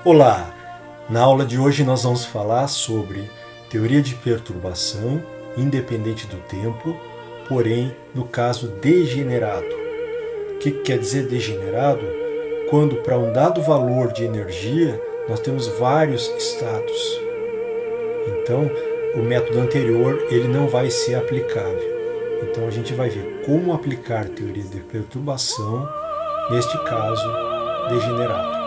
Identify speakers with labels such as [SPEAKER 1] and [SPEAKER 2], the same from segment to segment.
[SPEAKER 1] Olá! Na aula de hoje nós vamos falar sobre teoria de perturbação independente do tempo, porém no caso degenerado. O que quer dizer degenerado? Quando para um dado valor de energia nós temos vários estados. Então o método anterior ele não vai ser aplicável. Então a gente vai ver como aplicar teoria de perturbação neste caso degenerado.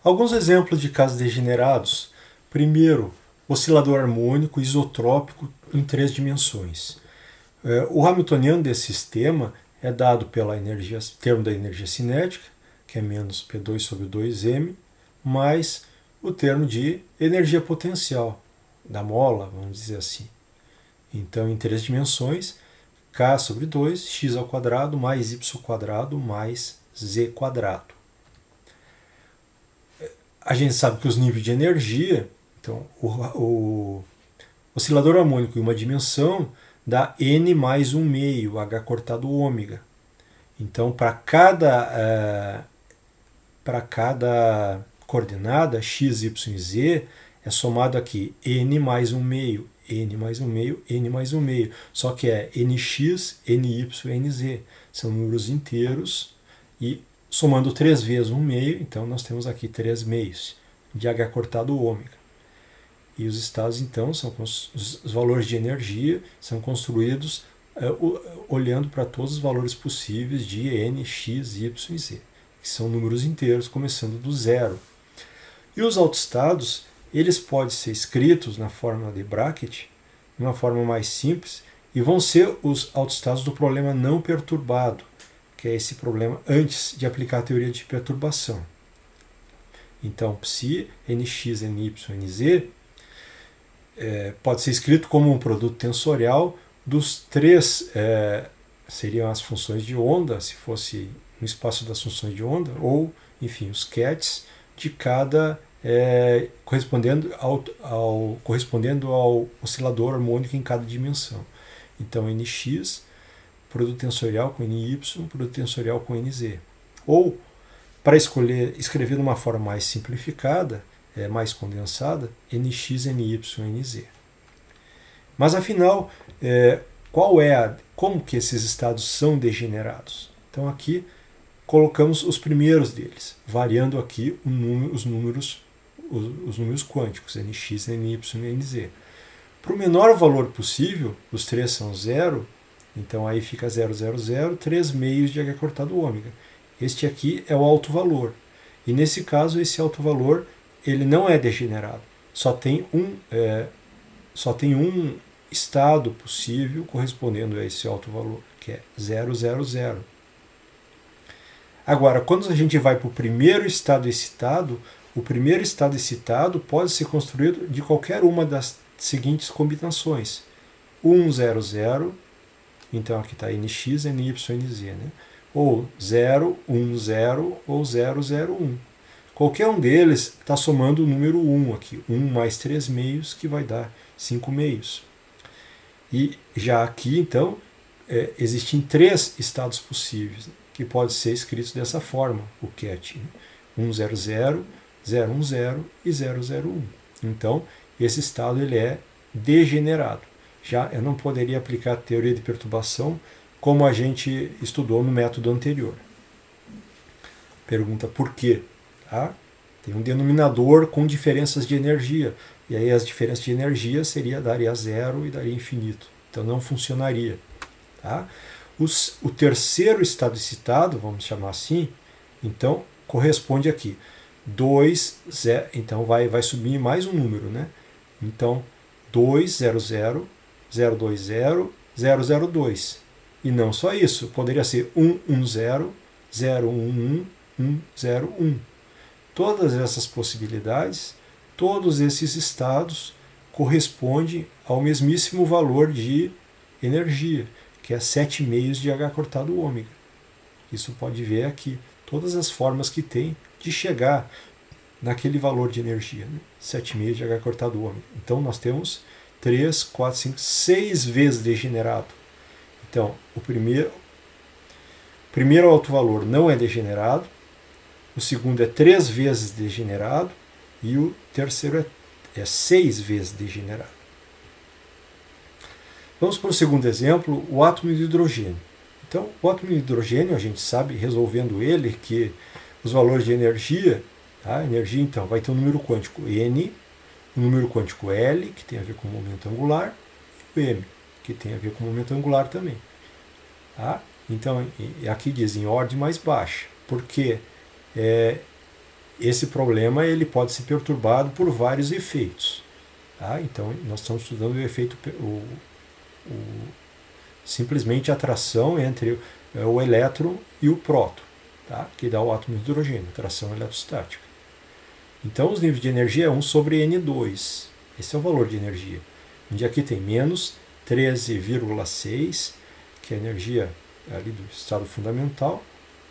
[SPEAKER 1] Alguns exemplos de casos degenerados. Primeiro, oscilador harmônico isotrópico em 3 dimensões. O hamiltoniano desse sistema é dado pela termo da energia cinética, que é menos P2 sobre 2m, mais o termo de energia potencial, da mola, vamos dizer assim. Então, em 3 dimensões, k sobre 2, x ao quadrado, mais y quadrado, mais z quadrado. A gente sabe que os níveis de energia, então o oscilador harmônico em uma dimensão dá n mais 1 meio, h cortado ômega. Então, para cada coordenada, x, y e z, é somado aqui n mais 1 meio, n mais 1 meio, n mais 1 meio. Só que é nx, ny, nz. São números inteiros e somando 3 vezes 1 meio, então nós temos aqui 3 meios de h cortado ômega. E os estados, então, os valores de energia são construídos olhando para todos os valores possíveis de n, x, y e z, que são números inteiros, começando do zero. E os autoestados, eles podem ser escritos na fórmula de Brackett, de uma forma mais simples, e vão ser os autoestados do problema não perturbado, que é esse problema antes de aplicar a teoria de perturbação. Então, psi, nx, ny, nz pode ser escrito como um produto tensorial dos três, seriam as funções de onda, se fosse no espaço das funções de onda, ou, enfim, os cats de cada, correspondendo ao oscilador harmônico em cada dimensão. Então, nx, produto tensorial com ny, produto tensorial com nz. Ou, para escrever de uma forma mais simplificada, mais condensada, nx, ny, nz. Mas afinal, como que esses estados são degenerados? Então aqui colocamos os primeiros deles, variando aqui os números quânticos, nx, ny, nz. Para o menor valor possível, os três são zero, então aí fica 0, 0, 0, 3 meios de h cortado ômega. Este aqui é o alto valor. E nesse caso, esse alto valor ele não é degenerado. Só tem um estado possível correspondendo a esse alto valor, que é 0, 0, 0. Agora, quando a gente vai para o primeiro estado excitado, o primeiro estado excitado pode ser construído de qualquer uma das seguintes combinações. 1, 0, 0, então aqui está nx, ny, nz, né? Ou 0, 1, 0 ou 0, 0, 1. Qualquer um deles está somando o número 1 aqui. 1 mais 3 meios, que vai dar 5 meios. E já aqui, então, existem 3 estados possíveis, que podem ser escritos dessa forma, o ket. 1, 0, 0, 0, 1, 0 e 0, 0, 1. Então, esse estado ele é degenerado. Já eu não poderia aplicar a teoria de perturbação como a gente estudou no método anterior. Pergunta por quê? Tem um denominador com diferenças de energia. E aí as diferenças de energia daria zero e daria infinito. Então não funcionaria. Tá? O terceiro estado excitado, vamos chamar assim, então corresponde aqui. 2, 0, então vai subir mais um número, né? Então 2, 0, 0, 0, 2, 0, 0, 0, 2. E não só isso, poderia ser 1, 1, 0, 0, 1, 1, 1, 0, 1. Todas essas possibilidades, todos esses estados correspondem ao mesmíssimo valor de energia, que é 7 meios de h cortado ômega. Isso pode ver aqui, todas as formas que tem de chegar naquele valor de energia, né? 7 meios de h cortado ômega. Então nós temos 3, 4, 5, 6 vezes degenerado. Então, primeiro alto valor não é degenerado, o segundo é 3 vezes degenerado e o terceiro é 6 vezes degenerado. Vamos para o segundo exemplo, o átomo de hidrogênio. Então, o átomo de hidrogênio, a gente sabe, resolvendo ele, que os valores de energia, tá? Energia, então, vai ter um número quântico N, um número quântico L, que tem a ver com o momento angular, e o M, que tem a ver com o momento angular também. Tá? Então, aqui diz em ordem mais baixa, porque esse problema ele pode ser perturbado por vários efeitos. Tá? Então, nós estamos estudando o efeito, simplesmente a atração entre o elétron e o próton, tá? Que dá o átomo de hidrogênio, atração eletrostática. Então, os níveis de energia é 1 sobre N2. Esse é o valor de energia. Onde aqui tem menos 13,6, que é a energia ali do estado fundamental,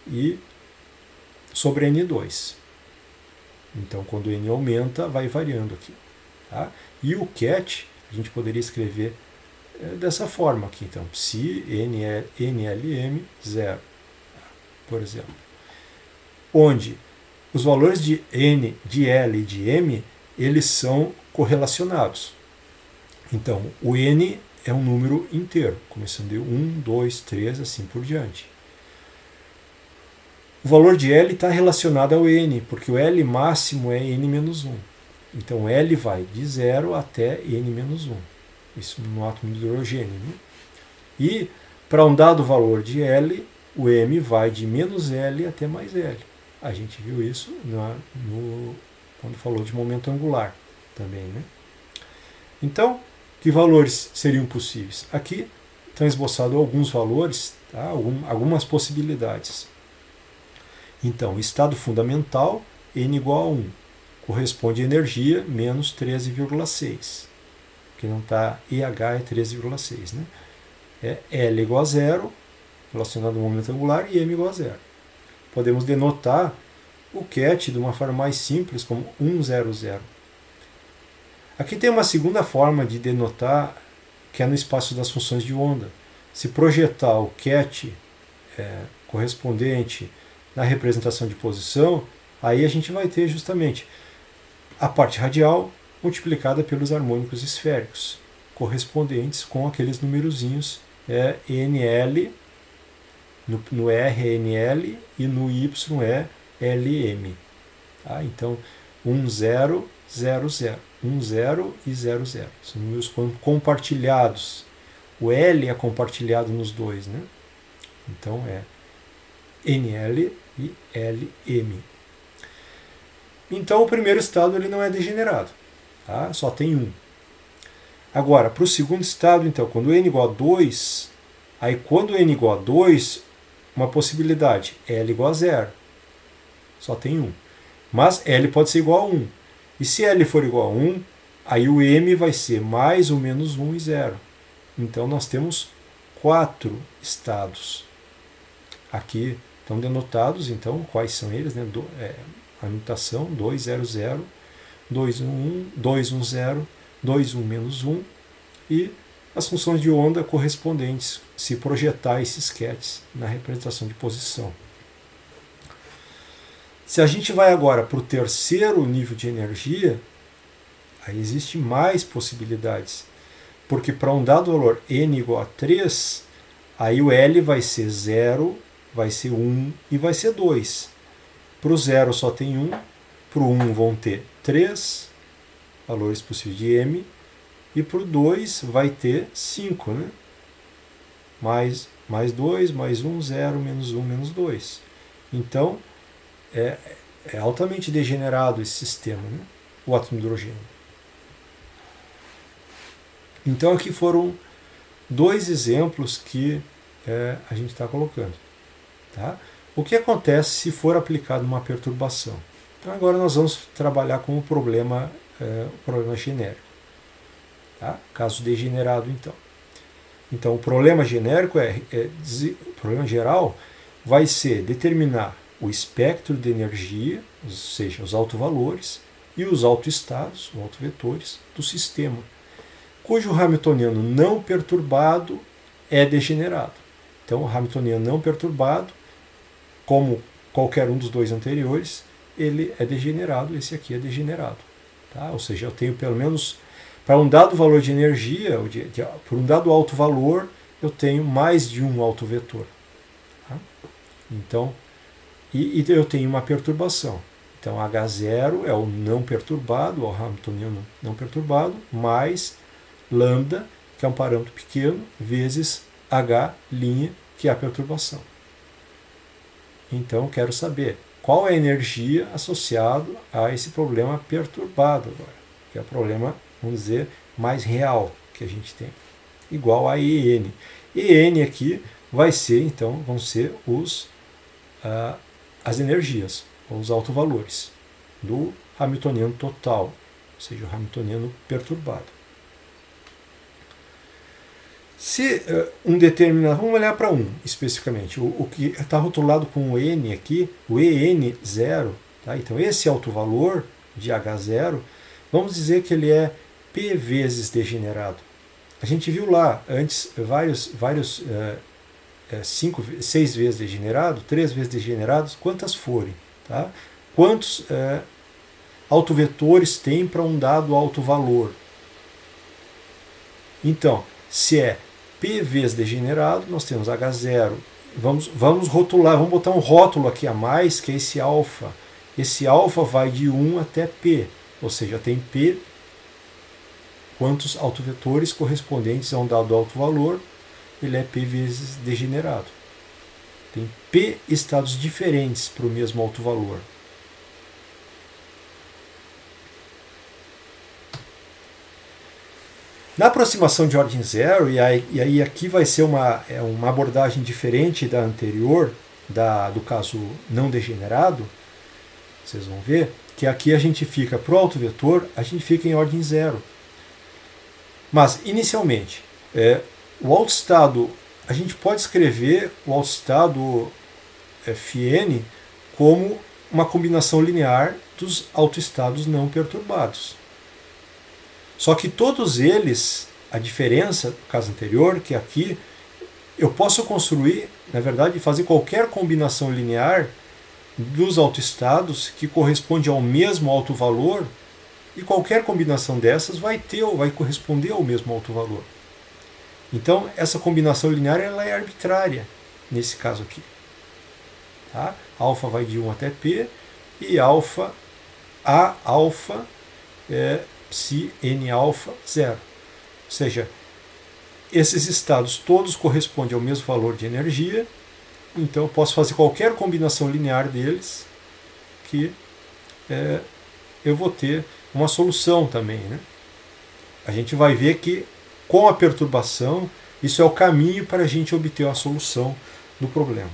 [SPEAKER 1] e sobre N2. Então, quando N aumenta, vai variando aqui. Tá? E o ket, a gente poderia escrever dessa forma aqui. Então, psi NLM 0, por exemplo. Onde os valores de N, de L e de M, eles são correlacionados. Então, o N é um número inteiro, começando de 1, 2, 3, assim por diante. O valor de L está relacionado ao N, porque o L máximo é N-1. Então, L vai de 0 até N-1. Isso no átomo de hidrogênio. Né? E, para um dado valor de L, o M vai de menos L até mais L. A gente viu isso quando falou de momento angular também. Né? Então, que valores seriam possíveis? Aqui estão esboçados alguns valores, tá? Algumas possibilidades. Então, estado fundamental, N igual a 1, corresponde a energia menos 13,6, que não está EH é 13,6. Né? É L igual a 0, relacionado ao momento angular, e M igual a 0. Podemos denotar o ket de uma forma mais simples, como 100. Aqui tem uma segunda forma de denotar, que é no espaço das funções de onda. Se projetar o ket correspondente na representação de posição, aí a gente vai ter justamente a parte radial multiplicada pelos harmônicos esféricos, correspondentes com aqueles numerozinhos NL, no R é NL e no Y é LM. Tá? Então, 1, 0, 0, 0. 1, 0 e 0, 0. São números compartilhados. O L é compartilhado nos dois. Né? Então, é NL e LM. Então, o primeiro estado ele não é degenerado. Tá? Só tem um. Agora, para o segundo estado, então, quando N igual a 2, aí quando N igual a 2, uma possibilidade, L igual a 0. Só tem um. Mas L pode ser igual a 1. E se L for igual a 1, aí o M vai ser mais ou menos 1 e 0. Então nós temos 4 estados. Aqui estão denotados, então, quais são eles? Né? A notação 200, 211, 210, 21 menos 1 e as funções de onda correspondentes, se projetar esses kets na representação de posição. Se a gente vai agora para o terceiro nível de energia, aí existe mais possibilidades. Porque para um dado valor N igual a 3, aí o L vai ser 0, vai ser 1 e vai ser 2. Para o 0 só tem 1, para o 1 vão ter 3 valores possíveis de M, e para o 2 vai ter 5, né? Mais 2, mais 1, 0, menos 1, menos 2. Então, é altamente degenerado esse sistema, né? O átomo de hidrogênio. Então, aqui foram 2 exemplos que a gente está colocando. Tá? O que acontece se for aplicado uma perturbação? Então, agora nós vamos trabalhar com o problema genérico. Tá? Caso degenerado, então. Então, o problema genérico o problema geral vai ser determinar o espectro de energia, ou seja, os autovalores, e os autoestados, os autovetores, do sistema, cujo hamiltoniano não perturbado é degenerado. Então, o hamiltoniano não perturbado como qualquer um dos dois anteriores, ele é degenerado, esse aqui é degenerado. Tá? Ou seja, eu tenho pelo menos, para um dado valor de energia, por um dado alto valor, eu tenho mais de um autovetor. Tá? Então, e eu tenho uma perturbação. Então, H0 é o não perturbado, o Hamiltoniano não perturbado, mais lambda, que é um parâmetro pequeno, vezes H', que é a perturbação. Então, quero saber qual é a energia associada a esse problema perturbado agora, que é o problema, vamos dizer, mais real que a gente tem, igual a EN. EN aqui vai ser, então, vão ser as energias, os autovalores do Hamiltoniano total, ou seja, o Hamiltoniano perturbado. Se um determinado, vamos olhar para um especificamente, o que está rotulado com o N aqui, o EN0, tá? Então esse autovalor de H0, vamos dizer que ele é P vezes degenerado. A gente viu lá antes vários 6 vezes degenerado, 3 vezes degenerados, quantas forem, tá? Quantos autovetores tem para um dado autovalor. Então, se é P vezes degenerado, nós temos H0. Vamos rotular, vamos botar um rótulo aqui a mais, que é esse alfa. Esse alfa vai de 1 até P, ou seja, tem P quantos autovetores correspondentes a um dado autovalor, ele é P vezes degenerado. Tem P estados diferentes para o mesmo autovalor. Na aproximação de ordem zero, e aí aqui vai ser uma abordagem diferente da anterior, do caso não degenerado, vocês vão ver, que aqui a gente fica, para o autovetor, a gente fica em ordem zero. Mas, inicialmente, o autoestado, a gente pode escrever o autoestado Φn como uma combinação linear dos autoestados não perturbados. Só que todos eles, a diferença do caso anterior, que aqui eu posso construir, na verdade, fazer qualquer combinação linear dos autoestados que corresponde ao mesmo autovalor, e qualquer combinação dessas vai corresponder ao mesmo autovalor. Então, essa combinação linear ela é arbitrária, nesse caso aqui. Tá? Alfa vai de 1 até P, e A alfa psi n alfa 0. Ou seja, esses estados todos correspondem ao mesmo valor de energia, então eu posso fazer qualquer combinação linear deles que eu vou ter uma solução também. Né? A gente vai ver que com a perturbação, isso é o caminho para a gente obter a solução do problema.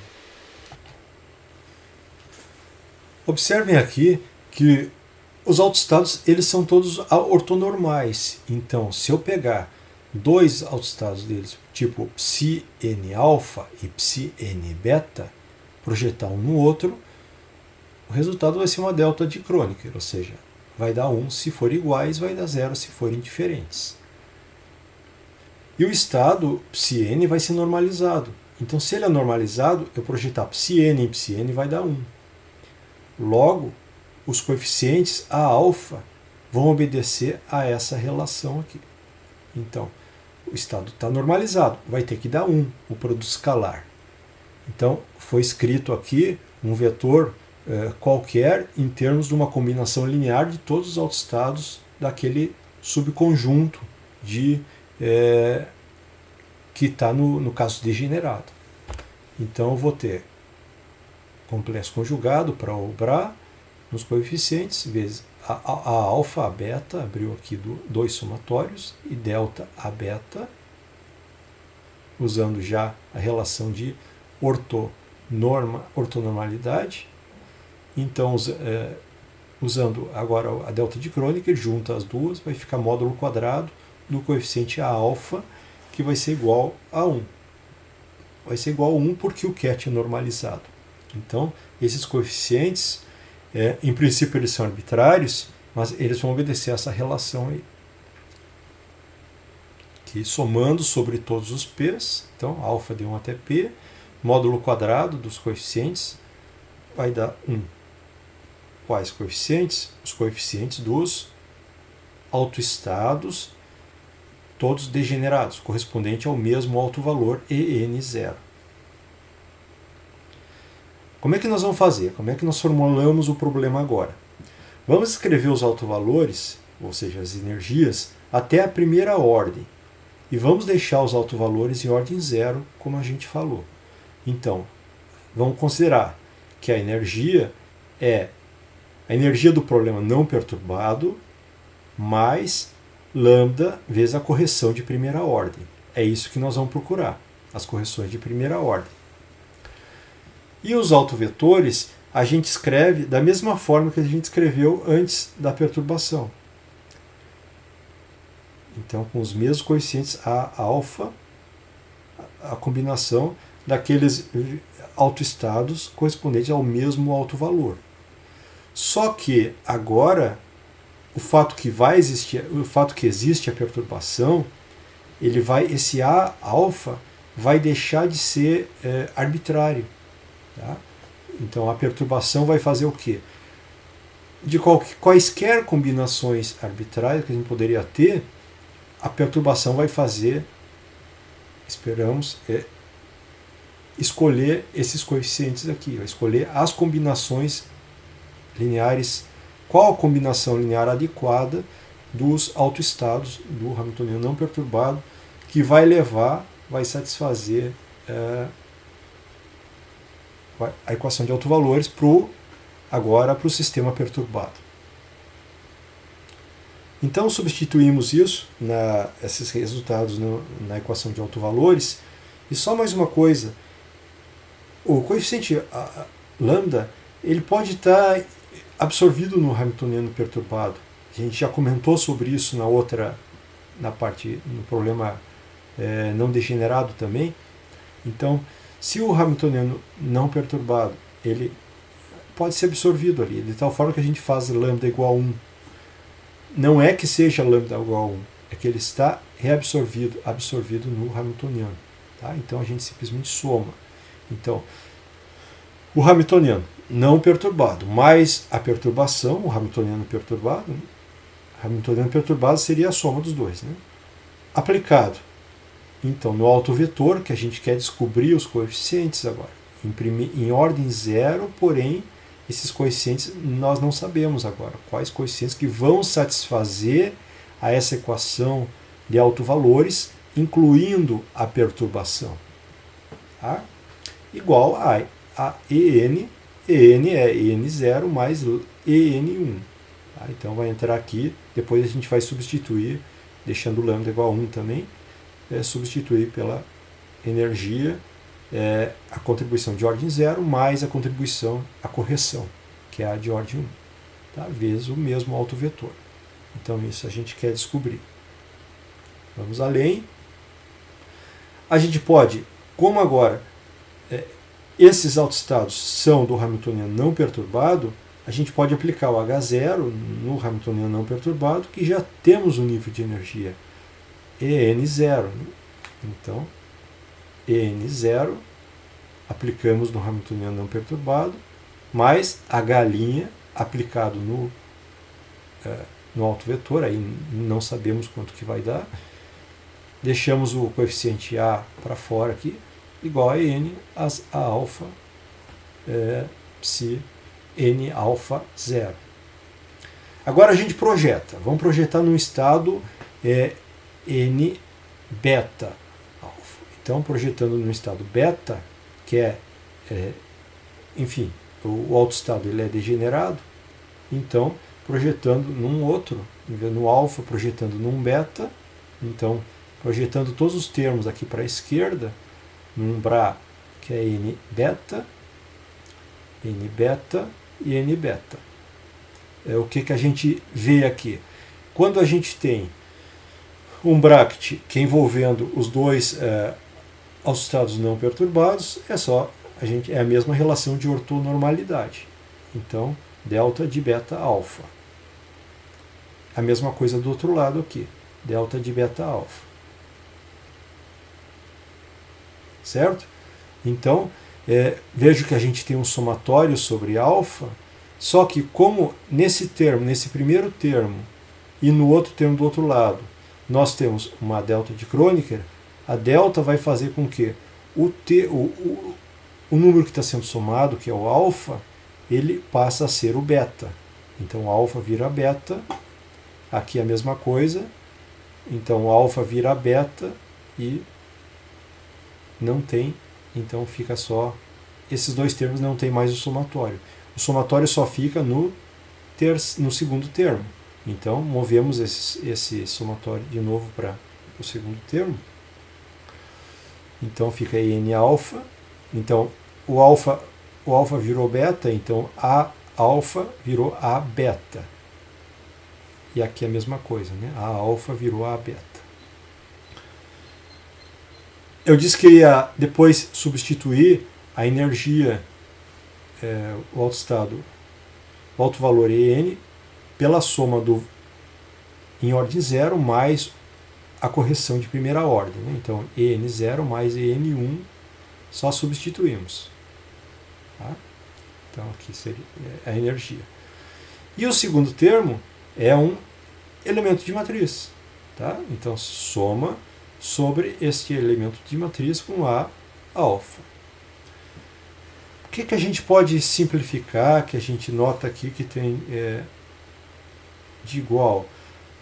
[SPEAKER 1] Observem aqui que os autoestados eles são todos ortonormais. Então, se eu pegar dois autoestados deles, tipo psi n alfa e psi n beta, projetar um no outro, o resultado vai ser uma delta de Kronecker, ou seja, vai dar 1 se forem iguais, vai dar 0 se forem diferentes. E o estado psi n vai ser normalizado. Então, se ele é normalizado, eu projetar psi n em psi n vai dar 1. Logo, os coeficientes A alfa vão obedecer a essa relação aqui. Então, o estado está normalizado, vai ter que dar 1, o produto escalar. Então, foi escrito aqui um vetor qualquer em termos de uma combinação linear de todos os autoestados daquele subconjunto que está no caso degenerado. Então, eu vou ter complexo conjugado para obrar nos coeficientes, vezes a alfa, a beta, abriu aqui dois somatórios, e delta, a beta, usando já a relação de ortonormalidade. Então, usando agora a delta de Kronecker, junta as duas, vai ficar módulo quadrado do coeficiente A alfa, que vai ser igual a 1. Vai ser igual a 1 porque o ket é normalizado. Então, esses coeficientes, em princípio, eles são arbitrários, mas eles vão obedecer a essa relação aí. Que somando sobre todos os p's, então, alfa de 1 até p, módulo quadrado dos coeficientes, vai dar 1. Quais coeficientes? Os coeficientes dos autoestados, todos degenerados, correspondente ao mesmo alto valor EN0. Como é que nós vamos fazer? Como é que nós formulamos o problema agora? Vamos escrever os autovalores, ou seja, as energias, até a primeira ordem. E vamos deixar os autovalores em ordem 0, como a gente falou. Então, vamos considerar que a energia é a energia do problema não perturbado mais lambda vezes a correção de primeira ordem. É isso que nós vamos procurar, as correções de primeira ordem. E os autovetores a gente escreve da mesma forma que a gente escreveu antes da perturbação. Então, com os mesmos coeficientes A alfa, a combinação daqueles autoestados correspondentes ao mesmo alto valor. Só que agora o fato que existe a perturbação, esse A alfa vai deixar de ser arbitrário. Tá? Então a perturbação vai fazer o quê? De quaisquer combinações arbitrárias que a gente poderia ter, a perturbação vai fazer, esperamos, escolher esses coeficientes aqui, vai escolher as combinações lineares, qual a combinação linear adequada dos autoestados do Hamiltoniano não perturbado, que vai satisfazer a equação de autovalores agora para o sistema perturbado. Então substituímos esses resultados na equação de autovalores. E só mais uma coisa, o coeficiente lambda ele pode estar absorvido no Hamiltoniano perturbado. A gente já comentou sobre isso no problema não degenerado também. Então, se o Hamiltoniano não perturbado ele pode ser absorvido ali, de tal forma que a gente faz lambda igual a 1. Não é que seja lambda igual a 1, é que ele está absorvido no Hamiltoniano. Tá? Então a gente simplesmente soma. Então, o Hamiltoniano não perturbado mais a perturbação, o Hamiltoniano perturbado seria a soma dos dois. Né? Aplicado, então, no autovetor, que a gente quer descobrir os coeficientes agora, em ordem 0, porém, esses coeficientes nós não sabemos agora quais coeficientes que vão satisfazer a essa equação de autovalores, incluindo a perturbação. Tá? Igual a EN é EN0 mais EN1. Tá? Então vai entrar aqui, depois a gente vai substituir, deixando o lambda igual a 1 também, substituir pela energia a contribuição de ordem 0 mais a correção, que é a de ordem 1, tá? Vezes o mesmo autovetor. Então isso a gente quer descobrir. Vamos além. A gente pode, como agora esses autoestados são do Hamiltoniano não perturbado, a gente pode aplicar o H0 no Hamiltoniano não perturbado, que já temos o nível de energia EN0. Então, EN0, aplicamos no Hamiltoniano não perturbado, mais H' aplicado no autovetor, aí não sabemos quanto que vai dar. Deixamos o coeficiente A para fora aqui, igual a N, a alfa, psi, N alfa 0. Agora a gente vamos projetar num estado N beta alfa. Então, projetando no estado beta, que enfim, o autoestado ele é degenerado, então, projetando num outro, no alfa, projetando num beta, então, projetando todos os termos aqui para a esquerda, num Bra, que é N beta e N beta. O que a gente vê aqui? Quando a gente tem um bracket que é envolvendo os dois autoestados não perturbados, é a mesma relação de ortonormalidade. Então, delta de beta alfa. A mesma coisa do outro lado aqui, delta de beta alfa. Certo? Então, Vejo que a gente tem um somatório sobre alfa, só que como nesse termo, nesse primeiro termo, e no outro termo do outro lado, nós temos uma delta de Kronecker, a delta vai fazer com que o número que está sendo somado, que é o alfa, ele passa a ser o beta. Então o alfa vira beta, aqui é a mesma coisa, então o alfa vira beta e não tem, então fica só, esses dois termos não tem mais o somatório. O somatório só fica no segundo termo. Então movemos esse somatório de novo para o segundo termo. Então fica N alfa. Então o alfa virou beta, então A alfa virou A beta. E aqui é a mesma coisa, né? A alfa virou A beta. Eu disse que ia depois substituir a energia, o alto estado, o alto valor EN, pela soma em ordem zero mais a correção de primeira ordem. Né? Então, EN0 mais EN1, só substituímos. Tá? Então, aqui seria a energia. E o segundo termo é um elemento de matriz. Tá? Então, soma sobre este elemento de matriz com A alfa. O que a gente pode simplificar, que a gente nota aqui que tem de igual?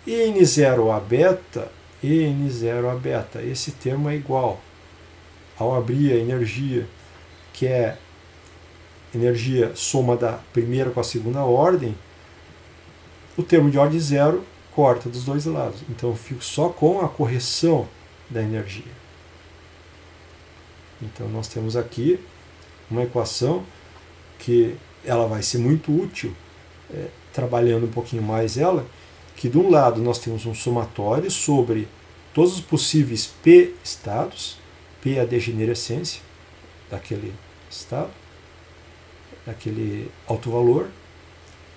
[SPEAKER 1] EN0 a beta, EN0 a beta, esse termo é igual. Ao abrir a energia, que é energia soma da primeira com a segunda ordem, o termo de ordem zero corta dos dois lados. Então eu fico só com a correção da energia. Então nós temos aqui uma equação que ela vai ser muito útil, trabalhando um pouquinho mais ela, que de um lado nós temos um somatório sobre todos os possíveis P estados, P é a degenerescência daquele estado, daquele alto valor,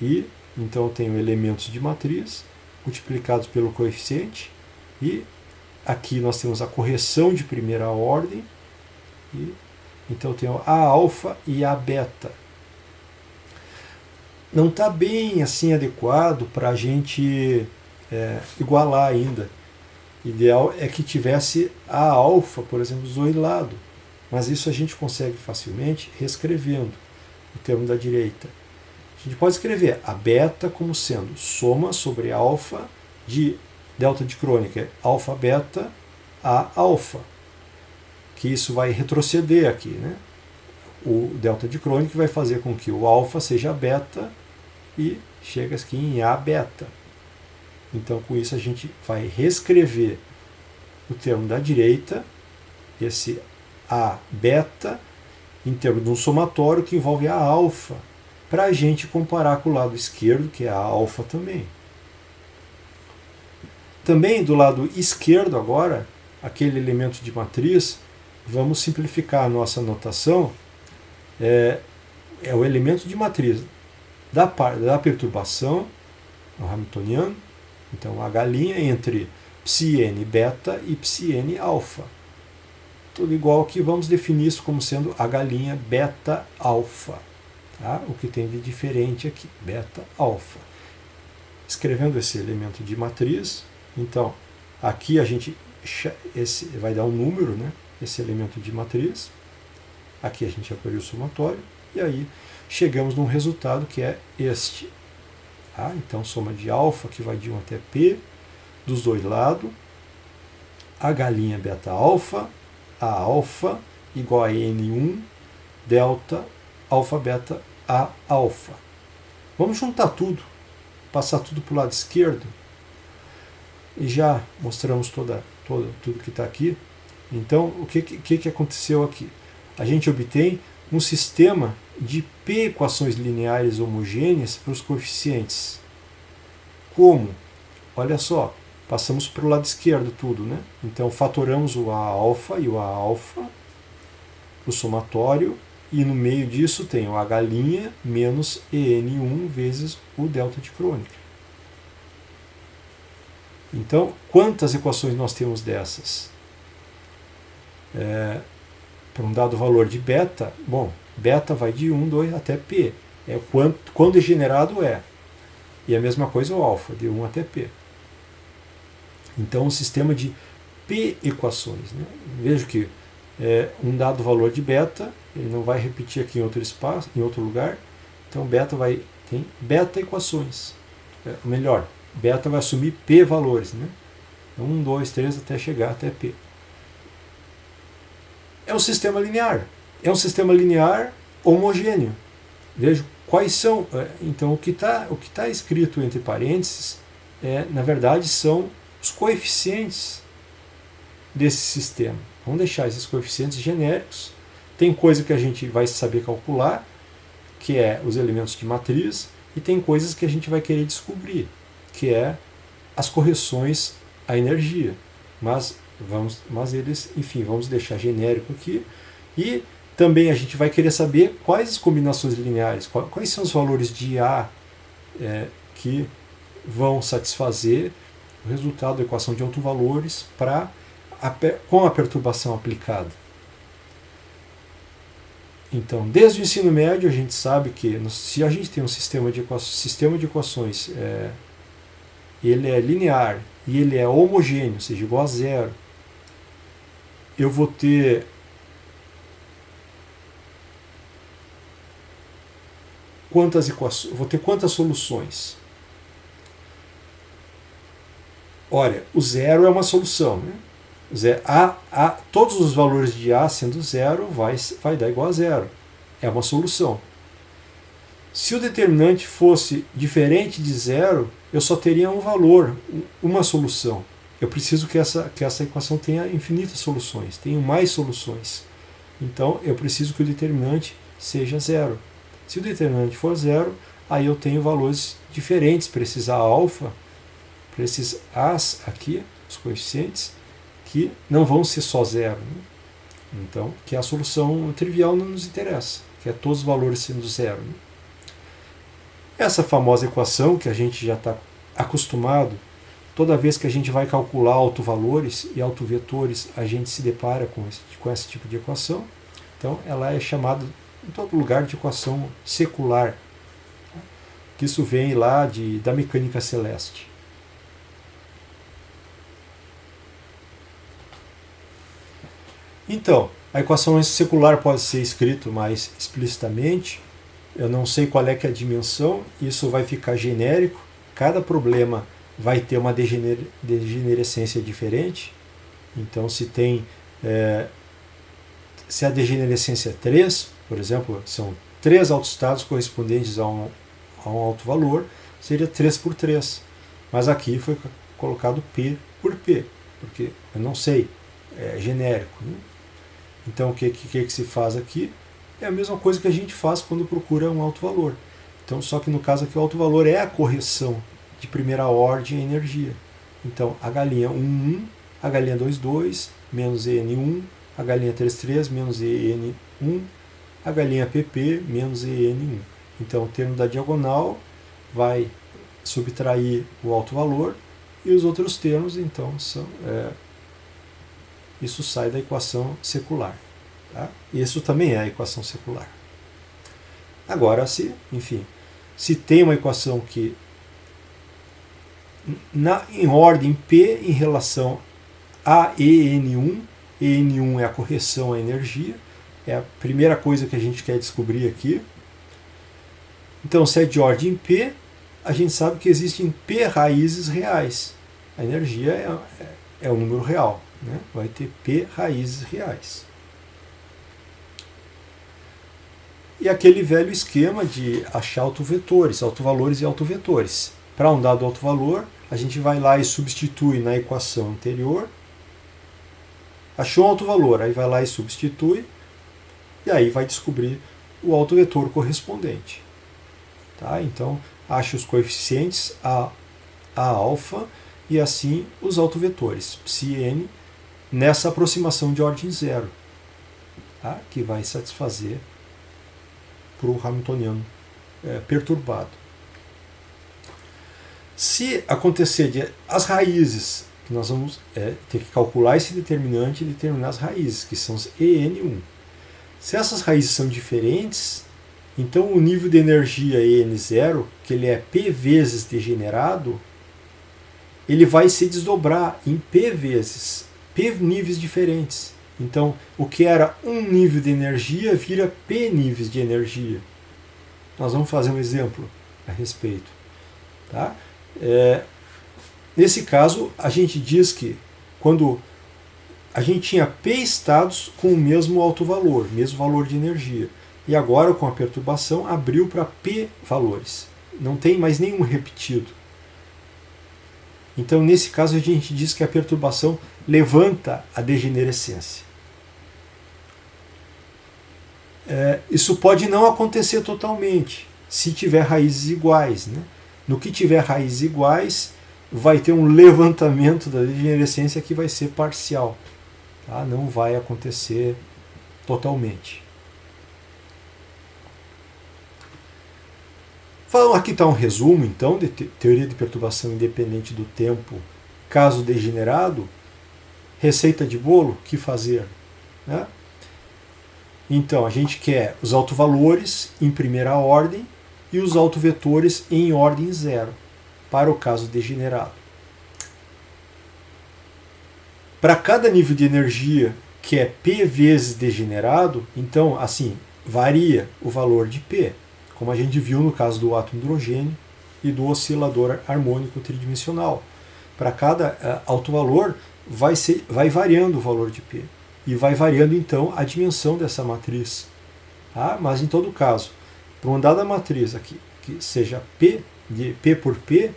[SPEAKER 1] e então eu tenho elementos de matriz multiplicados pelo coeficiente, e aqui nós temos a correção de primeira ordem, e então eu tenho A alfa e A beta. Não está bem assim adequado para a gente igualar ainda. O ideal é que tivesse A alfa, por exemplo, dos dois lados. Mas isso a gente consegue facilmente reescrevendo o termo da direita. A gente pode escrever a beta como sendo soma sobre alfa de delta de Kronecker, alfa beta a alfa. Que isso vai retroceder aqui, né? O delta de Kronecker vai fazer com que o alfa seja beta e chega aqui em A beta. Então, com isso, a gente vai reescrever o termo da direita, esse A beta, em termos de um somatório que envolve A alfa, para a gente comparar com o lado esquerdo, que é A alfa também. Também do lado esquerdo agora, aquele elemento de matriz, vamos simplificar a nossa notação, é o elemento de matriz da perturbação, o hamiltoniano, então a galinha entre psi-n beta e psi-n alfa. Tudo igual que vamos definir isso como sendo a galinha beta alfa. Tá? O que tem de diferente aqui, beta alfa. Escrevendo esse elemento de matriz, então aqui a gente vai dar um número, né? Esse elemento de matriz. Aqui a gente abriu o somatório e aí chegamos num resultado que é este. Tá? Então, soma de alfa, que vai de 1 até P, dos dois lados, a galinha beta alfa, a alfa, igual a N1, delta, alfa beta, a alfa. Vamos juntar tudo, passar tudo para o lado esquerdo, e já mostramos tudo que está aqui. Então, o que aconteceu aqui? A gente obtém um sistema de P equações lineares homogêneas para os coeficientes. Como? Olha só, passamos para o lado esquerdo tudo, né? Então, fatoramos o A alfa e o A alfa, o somatório, e no meio disso tem o H' menos EN1 vezes o delta de Kronecker. Então, quantas equações nós temos dessas? para um dado valor de beta, bom, beta vai de 1, 2 até P. É quão degenerado é. E a mesma coisa o alfa, de 1 até P. Então, um sistema de P equações. Né? Vejo que um dado valor de beta, ele não vai repetir aqui em outro espaço, em outro lugar. Então, beta tem beta equações. Melhor, beta vai assumir P valores. Né? 1, 2, 3 até chegar até P. É um sistema linear. É um sistema linear homogêneo. Vejo quais são. Então, o que tá escrito entre parênteses, na verdade, são os coeficientes desse sistema. Vamos deixar esses coeficientes genéricos. Tem coisa que a gente vai saber calcular, que é os elementos de matriz, e tem coisas que a gente vai querer descobrir, que é as correções à energia. Mas eles, enfim, vamos deixar genérico aqui. E também a gente vai querer saber quais as combinações lineares, quais são os valores de A que vão satisfazer o resultado da equação de autovalores com a perturbação aplicada. Então, desde o ensino médio, a gente sabe que se a gente tem um sistema de equações, ele é linear e ele é homogêneo, ou seja, igual a zero, eu vou ter quantas soluções? Olha, o zero é uma solução. Né? Todos os valores de A sendo zero vai dar igual a zero. É uma solução. Se o determinante fosse diferente de zero, eu só teria um valor, uma solução. Eu preciso que essa equação tenha infinitas soluções, tenha mais soluções. Então, eu preciso que o determinante seja zero. Se o determinante for zero, aí eu tenho valores diferentes para esses A alfa, para esses A's aqui, os coeficientes, que não vão ser só zero. Né? Então, que a solução trivial não nos interessa, que é todos os valores sendo zero. Né? Essa famosa equação que a gente já está acostumado, toda vez que a gente vai calcular autovalores e autovetores, a gente se depara com esse tipo de equação. Então, ela é chamada em todo lugar de equação secular, que isso vem lá da mecânica celeste. Então, a equação secular pode ser escrita mais explicitamente. Eu não sei qual é que é a dimensão, isso vai ficar genérico. Cada problema vai ter uma degenerescência diferente. Então, se a degenerescência é 3, por exemplo, são 3 autoestados correspondentes a um alto valor, seria 3 por 3. Mas aqui foi colocado P por P, porque eu não sei, é genérico. Né? Então, o que se faz aqui? É a mesma coisa que a gente faz quando procura um alto valor. Então, só que no caso aqui o alto valor é a correção de primeira ordem em energia. Então, a galinha 1,1, a galinha 2,2, menos EN1, a galinha 3,3, menos EN1, a galinha PP, menos EN1. Então, o termo da diagonal vai subtrair o alto valor e os outros termos, então, isso sai da equação secular. Tá? Isso também é a equação secular. Agora, se tem uma equação que em ordem P em relação a EN1, EN1 é a correção à energia, é a primeira coisa que a gente quer descobrir aqui. Então, se é de ordem P, a gente sabe que existem P raízes reais. A energia é um número real, né? Vai ter P raízes reais. E aquele velho esquema de achar autovetores, autovalores e autovetores. Para um dado autovalor, a gente vai lá e substitui na equação anterior. Achou um autovalor, aí vai lá e substitui, e aí vai descobrir o autovetor correspondente. Tá? Então, acha os coeficientes A alfa e assim os autovetores, psi-n, nessa aproximação de ordem zero, tá? Que vai satisfazer para o hamiltoniano perturbado. Se acontecer as raízes, que nós vamos ter que calcular esse determinante e determinar as raízes, que são os EN1. Se essas raízes são diferentes, então o nível de energia EN0, que ele é P vezes degenerado, ele vai se desdobrar em P vezes, P níveis diferentes. Então, o que era um nível de energia vira P níveis de energia. Nós vamos fazer um exemplo a respeito. Tá? Nesse caso, a gente diz que quando a gente tinha P estados com o mesmo alto valor, mesmo valor de energia. E agora, com a perturbação, abriu para P valores. Não tem mais nenhum repetido. Então, nesse caso, a gente diz que a perturbação levanta a degenerescência. Isso pode não acontecer totalmente, se tiver raízes iguais. Né? No que tiver raízes iguais, vai ter um levantamento da degenerescência que vai ser parcial. Tá? Não vai acontecer totalmente. Aqui está um resumo, então, de teoria de perturbação independente do tempo, caso degenerado. Receita de bolo, o que fazer? Né? Então, a gente quer os autovalores em primeira ordem e os autovetores em ordem zero, para o caso degenerado. Para cada nível de energia que é P vezes degenerado, então, assim, varia o valor de P, como a gente viu no caso do átomo hidrogênio e do oscilador harmônico tridimensional. Para cada autovalor, vai variando o valor de P. E vai variando, então, a dimensão dessa matriz. Tá? Mas, em todo caso, para uma dada matriz aqui, que seja P, de P por P,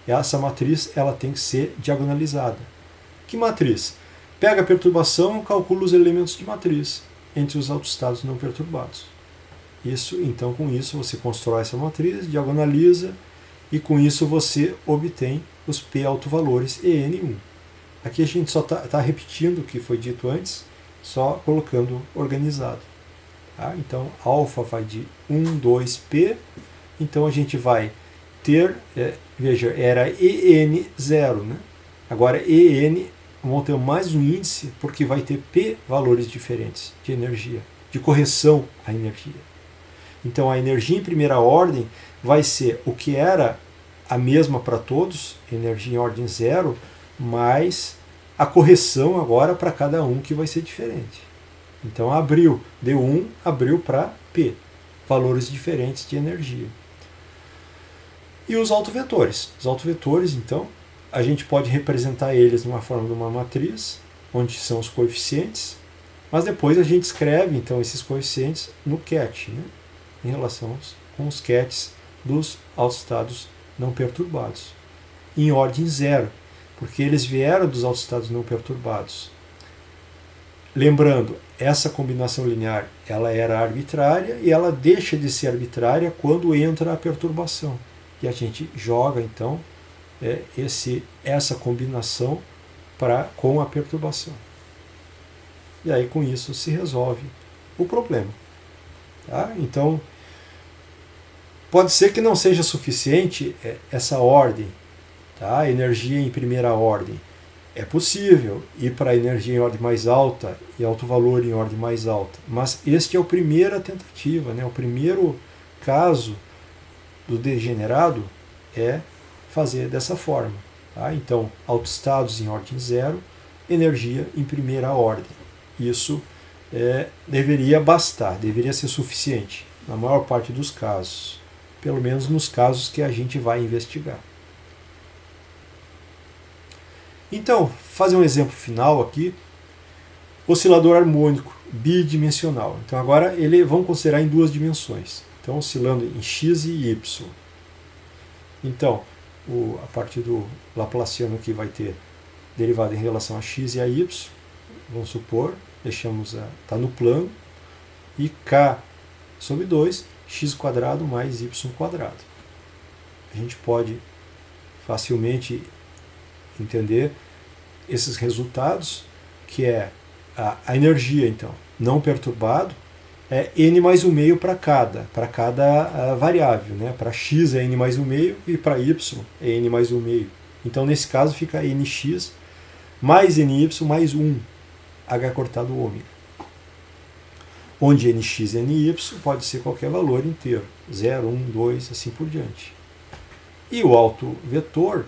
[SPEAKER 1] essa matriz ela tem que ser diagonalizada. Que matriz? Pega a perturbação e calcula os elementos de matriz entre os autoestados não perturbados. Então, com isso, você constrói essa matriz, diagonaliza, e com isso você obtém os P autovalores EN1. Aqui a gente só está repetindo o que foi dito antes, só colocando organizado. Tá? Então, alfa vai de 1, 2P. Então, a gente vai ter, veja, era EN0. Né? Agora, EN, vamos ter mais um índice, porque vai ter P valores diferentes de energia, de correção à energia. Então, a energia em primeira ordem vai ser o que era a mesma para todos, energia em ordem zero, mais a correção agora para cada um que vai ser diferente. Então abriu, D1 abriu para P, valores diferentes de energia. E os autovetores. Os autovetores, então, a gente pode representar eles numa forma de uma matriz, onde são os coeficientes, mas depois a gente escreve, então, esses coeficientes no ket, né, em relação com os kets dos autoestados não perturbados, em ordem zero, porque eles vieram dos autoestados não perturbados. Lembrando, essa combinação linear ela era arbitrária e ela deixa de ser arbitrária quando entra a perturbação. E a gente joga, então, essa combinação com a perturbação. E aí, com isso, se resolve o problema. Tá? Então, pode ser que não seja suficiente essa ordem, tá? Energia em primeira ordem. É possível ir para a energia em ordem mais alta e alto valor em ordem mais alta, mas este é a primeira tentativa, né? O primeiro caso do degenerado é fazer dessa forma. Tá? Então, autoestados em ordem zero, energia em primeira ordem. Isso deveria bastar, deveria ser suficiente na maior parte dos casos. Pelo menos nos casos que a gente vai investigar. Então, fazer um exemplo final aqui. Oscilador harmônico bidimensional. Então agora vamos considerar em duas dimensões. Então oscilando em x e y. Então, a partir do Laplaciano aqui vai ter derivada em relação a x e a y. Vamos supor, está no plano. E k sobre 2, x² mais y². A gente pode facilmente entender esses resultados, que é a energia, então, não perturbado, é n mais 1/2 para cada variável. Né? Para x é n mais 1/2 e para y é n mais 1/2. Então, nesse caso, fica nx mais ny mais 1, h cortado ômega. onde nx e ny pode ser qualquer valor inteiro, 0, 1, 2, assim por diante. E o autovetor,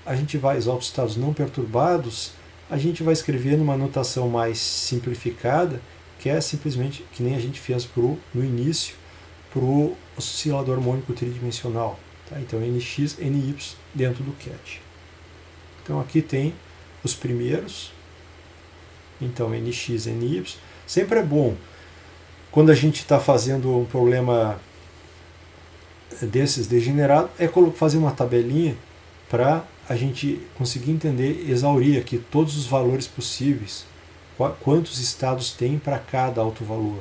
[SPEAKER 1] a gente vai, os autoestados não perturbados, a gente vai escrever numa notação mais simplificada, que é simplesmente que nem a gente fez no início, para o oscilador harmônico tridimensional. Tá? Então, nx, ny dentro do ket. Então, aqui tem os primeiros. Então, nx, ny. Sempre é bom, quando a gente está fazendo um problema desses degenerado, é fazer uma tabelinha para a gente conseguir entender, exaurir aqui todos os valores possíveis, quantos estados tem para cada autovalor.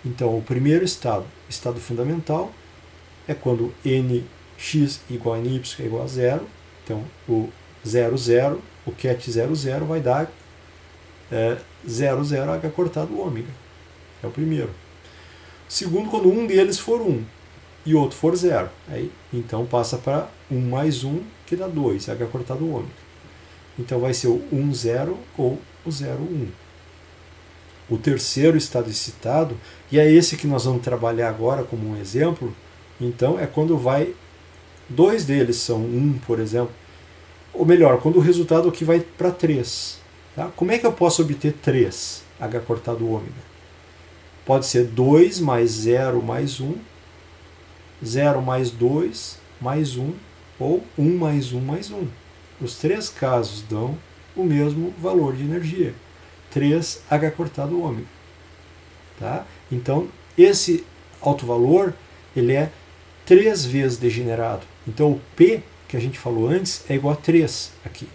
[SPEAKER 1] Então, o primeiro estado, estado fundamental, é quando nx igual a ny é igual a zero. Então, o 0, 0, o ket 0, 0 vai dar 0, 0 h cortado ômega. É o primeiro. Segundo, quando um deles for 1 e outro for 0. Aí, então passa para 1 mais 1, que dá 2, h cortado ômega. Então vai ser o 1, 0 ou o 0, 1. O terceiro estado excitado, e é esse que nós vamos trabalhar agora como um exemplo, então é quando dois deles são 1, por exemplo, ou melhor, quando o resultado aqui vai para 3. Tá? Como é que eu posso obter 3, h cortado ômega? Pode ser 2 mais 0 mais 1, 0 mais 2 mais 1, ou 1 mais 1 mais 1. Os três casos dão o mesmo valor de energia, 3h cortado ômega. Tá? Então, esse alto valor ele é 3 vezes degenerado. Então, o P que a gente falou antes é igual a 3 aqui.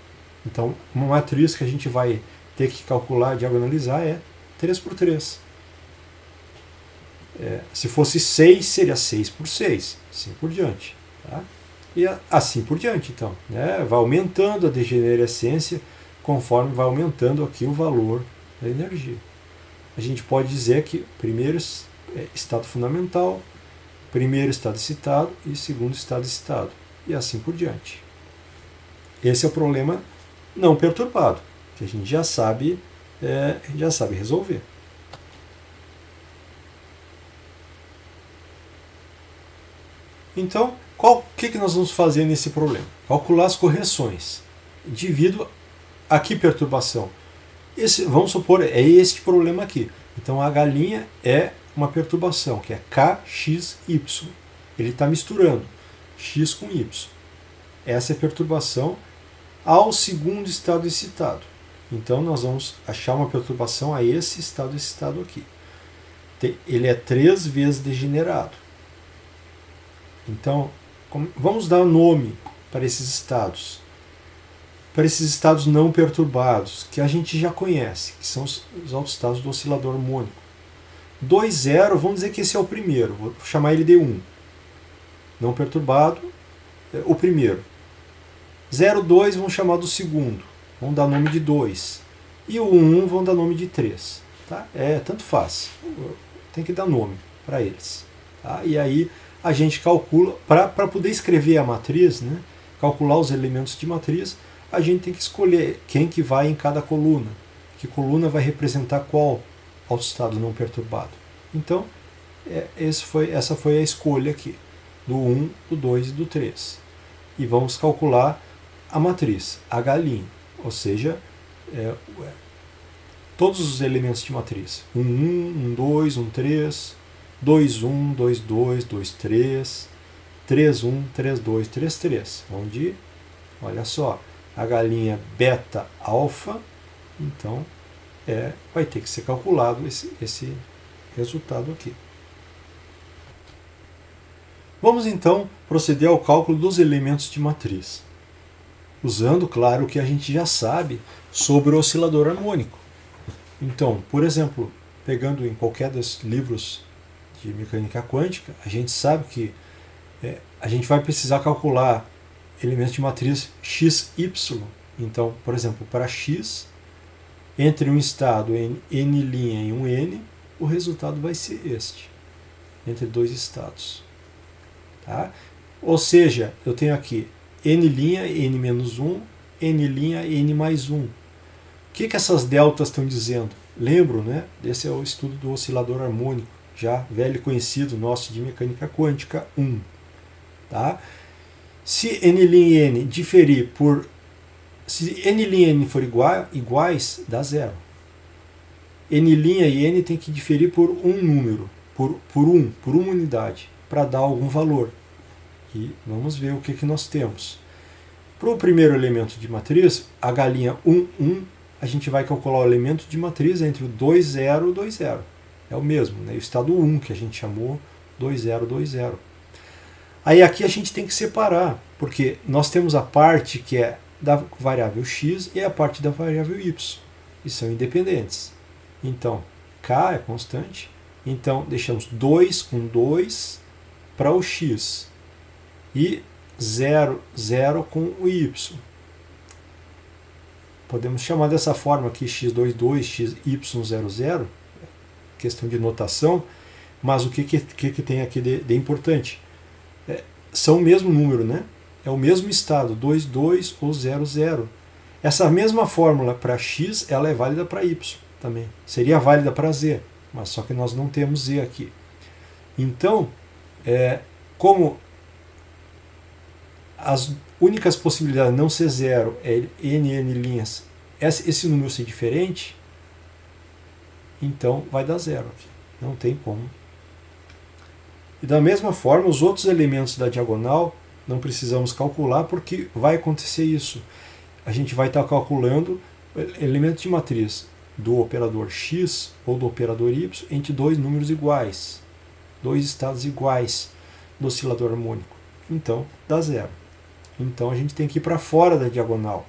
[SPEAKER 1] Então, uma matriz que a gente vai ter que calcular, diagonalizar, é 3 por 3. Se fosse 6, seria 6 por 6, assim por diante. Tá? E assim por diante, então. Né? Vai aumentando a degenerescência conforme vai aumentando aqui o valor da energia. A gente pode dizer que primeiro estado fundamental, primeiro estado excitado e segundo estado excitado. E assim por diante. Esse é o problema não perturbado, que a gente já sabe resolver. Então, o que nós vamos fazer nesse problema? Calcular as correções. Devido a que perturbação? Vamos supor, é este problema aqui. Então, a galinha é uma perturbação, que é KXY. Ele está misturando X com Y. Essa é a perturbação ao segundo estado excitado. Então, nós vamos achar uma perturbação a esse estado excitado aqui. Ele é 3 vezes degenerado. Então, vamos dar nome para esses estados. Para esses estados não perturbados, que a gente já conhece, que são os autoestados do oscilador harmônico. 2, 0, vamos dizer que esse é o primeiro, vou chamar ele de 1. Não perturbado, o primeiro. 0, 2, vamos chamar do segundo, vamos dar nome de 2. E o 1, vamos dar nome de 3. Tá? Tanto faz, tem que dar nome para eles. Tá? E aí a gente calcula, para poder escrever a matriz, né, calcular os elementos de matriz, a gente tem que escolher quem que vai em cada coluna. Que coluna vai representar qual autoestado não perturbado. Então, essa foi a escolha aqui, do 1, do 2 e do 3. E vamos calcular a matriz, a galinha, ou seja, todos os elementos de matriz. 1, 1, 1, 2, 1, 3, 2, 1, 2, 2, 2, 3, 3, 1, 3, 2, 3, 3. Onde, olha só, a galinha beta alfa, então vai ter que ser calculado esse resultado aqui. Vamos então proceder ao cálculo dos elementos de matriz, usando, claro, o que a gente já sabe sobre o oscilador harmônico. Então, por exemplo, pegando em qualquer dos livros de mecânica quântica, a gente sabe que a gente vai precisar calcular elementos de matriz XY. Então, por exemplo, para X, entre um estado N' e um N, o resultado vai ser este, entre dois estados. Tá? Ou seja, eu tenho aqui N', N-1, N', N mais 1. O que essas deltas estão dizendo? lembro, né? Esse é o estudo do oscilador harmônico, já velho e conhecido nosso de mecânica quântica 1. Tá? Se n' e n diferir por... Se n' e n for iguais, dá zero. N' e n tem que diferir por um número, por uma unidade, para dar algum valor. E vamos ver o que nós temos. Para o primeiro elemento de matriz, a galinha 1, 1, a gente vai calcular o elemento de matriz entre o 2, 0 e 2, 0. É o mesmo, né? O estado 1, que a gente chamou 2, 0, 2, 0. Aí aqui a gente tem que separar, porque nós temos a parte que é da variável x e a parte da variável y, e são independentes. Então, k é constante, então deixamos 2 com 2 para o x e 0, 0 com o y. Podemos chamar dessa forma aqui x22, xy00, questão de notação, mas o que tem aqui de importante? São o mesmo número, né? É o mesmo estado, 2, 2 ou 0, 0. Essa mesma fórmula para x, ela é válida para y também. Seria válida para z, mas só que nós não temos z aqui. Então, como as únicas possibilidades de não ser zero é n linhas, esse número ser diferente, então vai dar zero aqui. Não tem como. E da mesma forma, os outros elementos da diagonal não precisamos calcular porque vai acontecer isso. A gente vai estar calculando elemento de matriz do operador x ou do operador y entre dois números iguais, dois estados iguais do oscilador harmônico. Então, dá zero. Então, a gente tem que ir para fora da diagonal.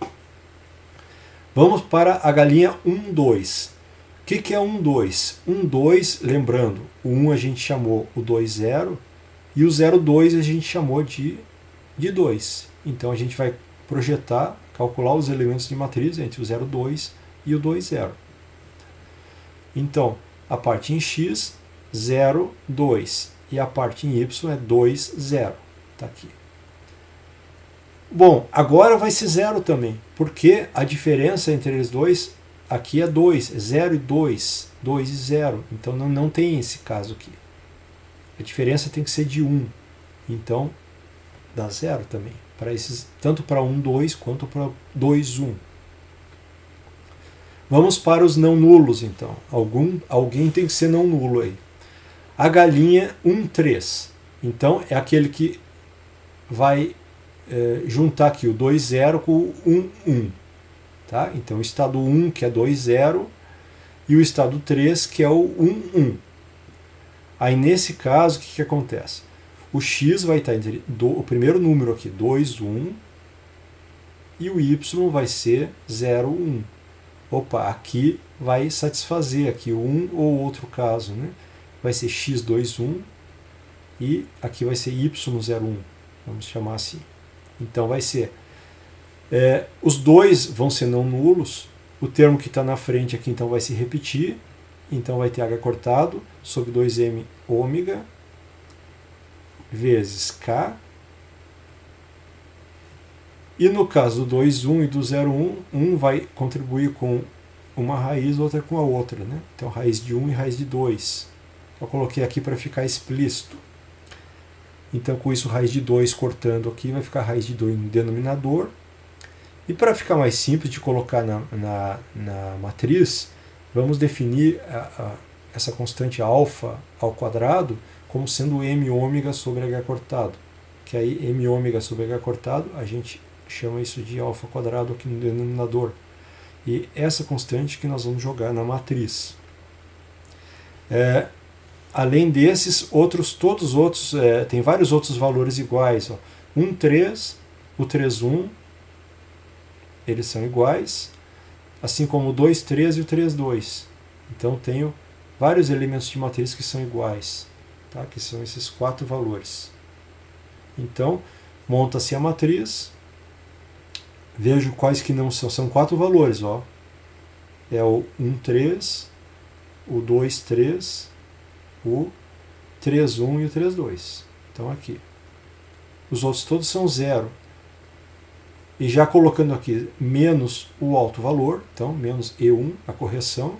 [SPEAKER 1] Vamos para a galinha 1, 2. O que é 1, 2? 1, 2, lembrando, o 1 a gente chamou o 2, 0 e o 0, 2 a gente chamou de 2. Então, a gente vai projetar, calcular os elementos de matriz entre o 0, 2 e o 2, 0. Então, a parte em x, 0, 2. E a parte em y é 2, 0. Está aqui. Bom, agora vai ser 0 também, porque a diferença entre eles dois aqui é 2, 0 e 2, 2 e 0. Então não tem esse caso aqui. A diferença tem que ser de 1. Então dá 0 também, para esses, tanto para 1, 2 quanto para 2, 1. Vamos para os não nulos, então. Alguém tem que ser não nulo aí. A galinha 1, 3. Então é aquele que vai juntar aqui o 2, 0 com o 1, 1. Tá? Então o estado 1, que é 2, 0, e o estado 3, que é o 1, 1. Aí nesse caso, o que acontece? O x vai estar entre o primeiro número aqui, 2, 1, e o y vai ser 0, 1. Opa, aqui vai satisfazer aqui um ou outro caso, né? Vai ser x2, 1 e aqui vai ser y0, 1. Vamos chamar assim. Então vai ser... os dois vão ser não nulos. O termo que está na frente aqui então vai se repetir. Então vai ter h cortado sobre 2m ômega vezes k. E no caso do 2, 1 e do 0, 1, um vai contribuir com uma raiz, outra com a outra, né? Então raiz de 1 e raiz de 2. Eu coloquei aqui para ficar explícito. Então com isso raiz de 2 cortando aqui vai ficar raiz de 2 no denominador. E para ficar mais simples de colocar na matriz, vamos definir essa constante alfa ao quadrado como sendo m ômega sobre h cortado. Que aí m ômega sobre h cortado a gente chama isso de alfa quadrado aqui no denominador. E essa constante que nós vamos jogar na matriz. Além desses, todos os outros, tem vários outros valores iguais. Ó. 1, 3, o 3, 1, eles são iguais, assim como o 2, 3 e o 3, 2. Então tenho vários elementos de matriz que são iguais, tá? Que são esses 4 valores. Então, monta-se a matriz, vejo quais que não são. São 4 valores, ó. É o 1, 3, o 2, 3, o 3, 1 e o 3, 2. Então aqui. Os outros todos são 0. E já colocando aqui menos o alto valor, então menos E1, a correção,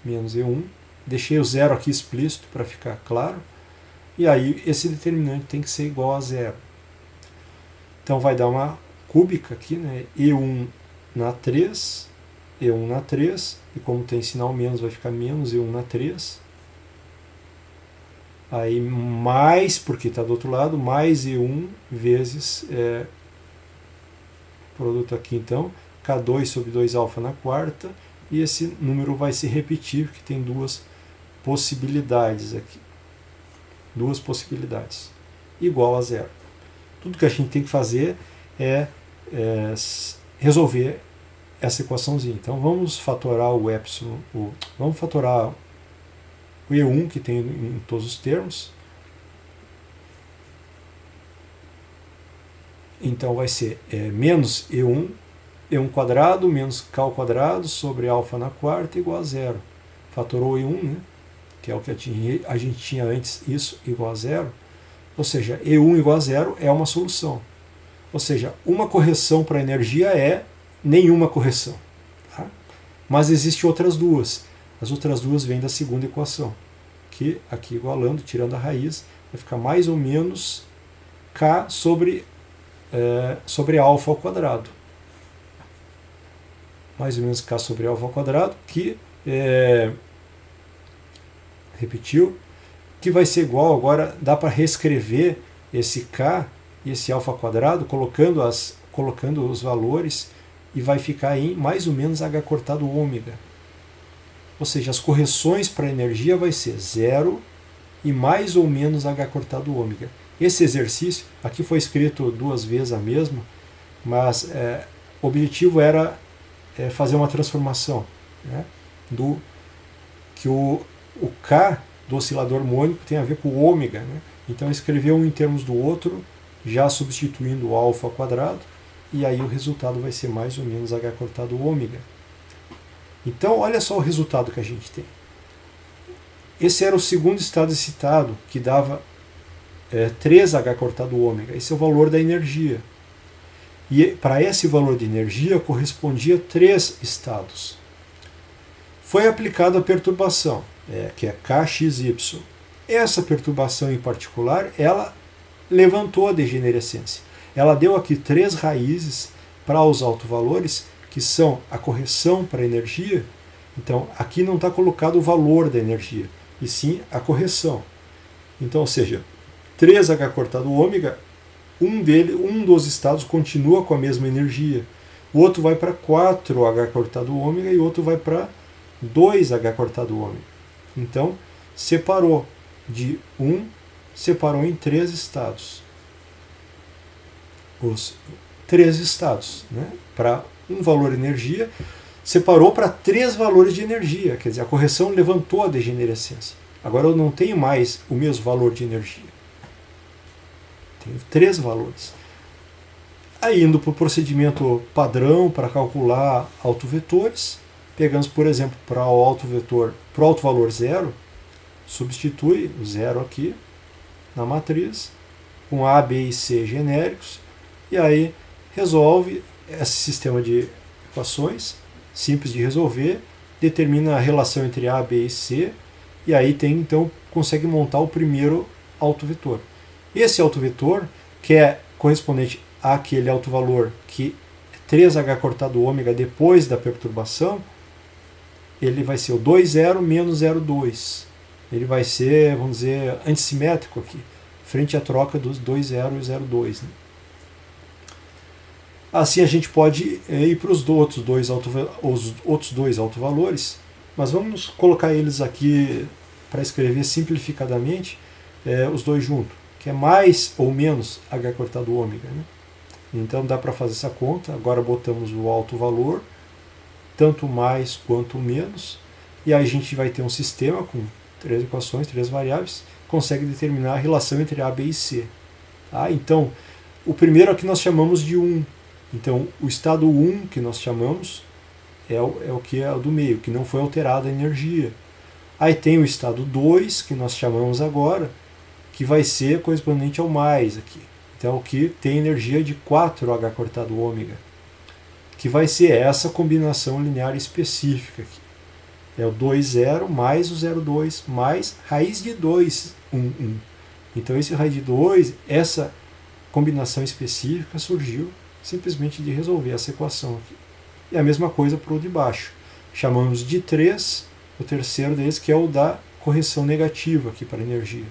[SPEAKER 1] menos E1. Deixei o zero aqui explícito para ficar claro. E aí esse determinante tem que ser igual a zero. Então vai dar uma cúbica aqui, né? E1 na 3, E1 na 3, e como tem sinal menos vai ficar menos E1 na 3. Aí mais, porque está do outro lado, mais E1 vezes, produto aqui então, K2 sobre 2α na quarta, e esse número vai se repetir, porque tem duas possibilidades aqui. Duas possibilidades. Igual a zero. Tudo que a gente tem que fazer é resolver essa equaçãozinha. Então vamos fatorar o epsilon, vamos fatorar o E1 que tem em todos os termos. Então vai ser menos E1 quadrado menos K ao quadrado sobre alfa na quarta igual a zero. Fatorou E1, né? Que é o que a gente tinha antes, isso igual a zero. Ou seja, E1 igual a zero é uma solução. Ou seja, uma correção para a energia é nenhuma correção. Tá? Mas existem outras duas. As outras duas vêm da segunda equação, que aqui igualando, tirando a raiz, vai ficar mais ou menos K sobre alfa ao quadrado. Mais ou menos K sobre alfa ao quadrado, que repetiu, que vai ser igual, agora dá para reescrever esse K e esse alfa quadrado, colocando os valores, e vai ficar em mais ou menos H cortado ômega. Ou seja, as correções para a energia vai ser zero e mais ou menos H cortado ômega. Esse exercício, aqui foi escrito duas vezes a mesma, mas o objetivo era fazer uma transformação, né, que o K do oscilador mônico tem a ver com o ômega, né? Então escrever um em termos do outro, já substituindo o alfa ao quadrado, e aí o resultado vai ser mais ou menos H cortado ômega. Então olha só o resultado que a gente tem. Esse era o segundo estado excitado, que dava 3H cortado ômega. Esse é o valor da energia. E para esse valor de energia correspondia 3 estados. Foi aplicada a perturbação, que é KXY. Essa perturbação em particular, ela levantou a degenerescência. Ela deu aqui 3 raízes para os autovalores, que são a correção para a energia. Então, aqui não está colocado o valor da energia, e sim a correção. Então, ou seja, 3H cortado ômega, um dos estados continua com a mesma energia. O outro vai para 4H cortado ômega e o outro vai para 2H cortado ômega. Então, separou de separou em 3 estados. Os 3 estados, né? Para um valor de energia, separou para 3 valores de energia. Quer dizer, a correção levantou a degenerescência. Agora eu não tenho mais o mesmo valor de energia. Tenho 3 valores. Aí indo para o procedimento padrão para calcular autovetores, pegamos, por exemplo, para o autovetor, para o autovalor zero, substitui o zero aqui na matriz, com A, B e C genéricos, e aí resolve esse sistema de equações, simples de resolver, determina a relação entre A, B e C, e aí então consegue montar o primeiro autovetor. Esse autovetor, que é correspondente àquele autovalor que é 3H cortado ômega depois da perturbação, ele vai ser o 2,0 menos 0,2. Ele vai ser, vamos dizer, antissimétrico aqui, frente à troca dos 2,0 e 0,2. Né? Assim a gente pode ir para os outros dois autovalores, mas vamos colocar eles aqui para escrever simplificadamente os dois juntos, que é mais ou menos H cortado ômega. Né? Então dá para fazer essa conta. Agora botamos o alto valor, tanto mais quanto menos, e aí a gente vai ter um sistema com 3 equações, 3 variáveis, consegue determinar a relação entre A, B e C. Tá? Então, o primeiro aqui nós chamamos de 1. Então, o estado 1 que nós chamamos é o que é o do meio, que não foi alterada a energia. Aí tem o estado 2, que nós chamamos agora, que vai ser correspondente ao mais aqui. Então, o que tem energia de 4H cortado ômega, que vai ser essa combinação linear específica aqui. É o 2, 0 mais o 0, 2 mais raiz de 2, 1, 1. Então esse raiz de 2, essa combinação específica surgiu simplesmente de resolver essa equação aqui. E a mesma coisa para o de baixo. Chamamos de 3, o terceiro deles, que é o da correção negativa aqui para a energia.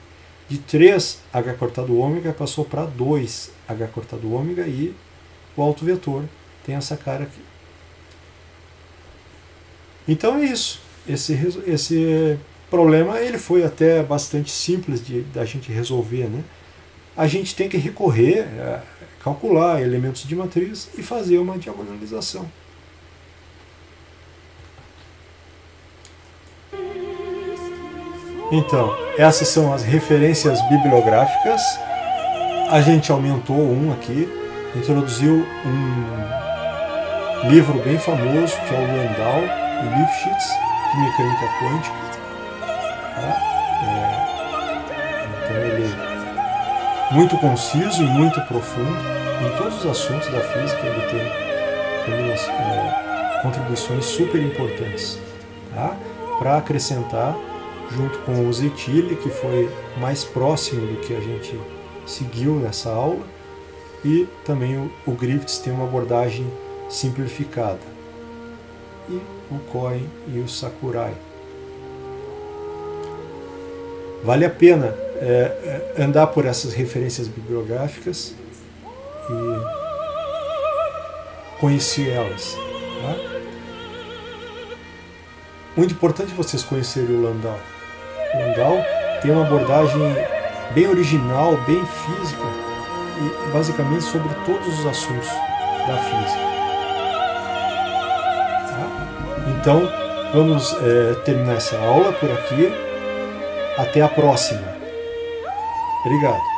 [SPEAKER 1] De 3, h cortado ômega passou para 2, h cortado ômega, e o autovetor tem essa cara aqui. Então é isso. Esse problema ele foi até bastante simples da gente resolver, né? A gente tem que recorrer a calcular elementos de matriz e fazer uma diagonalização. Então, essas são as referências bibliográficas. A gente aumentou um aqui, introduziu um livro bem famoso, que é o Landau e Lifshitz, de mecânica quântica. Tá? Então ele é muito conciso e muito profundo em todos os assuntos da física. Ele tem contribuições super importantes, tá? Para acrescentar, junto com o Zitili, que foi mais próximo do que a gente seguiu nessa aula, e também o Griffiths tem uma abordagem simplificada, e o Cohen e o Sakurai. Vale a pena andar por essas referências bibliográficas e conhecer elas. Tá? Muito importante vocês conhecerem o Landau. O Landau tem uma abordagem bem original, bem física, e basicamente sobre todos os assuntos da física. Tá? Então, vamos terminar essa aula por aqui. Até a próxima. Obrigado.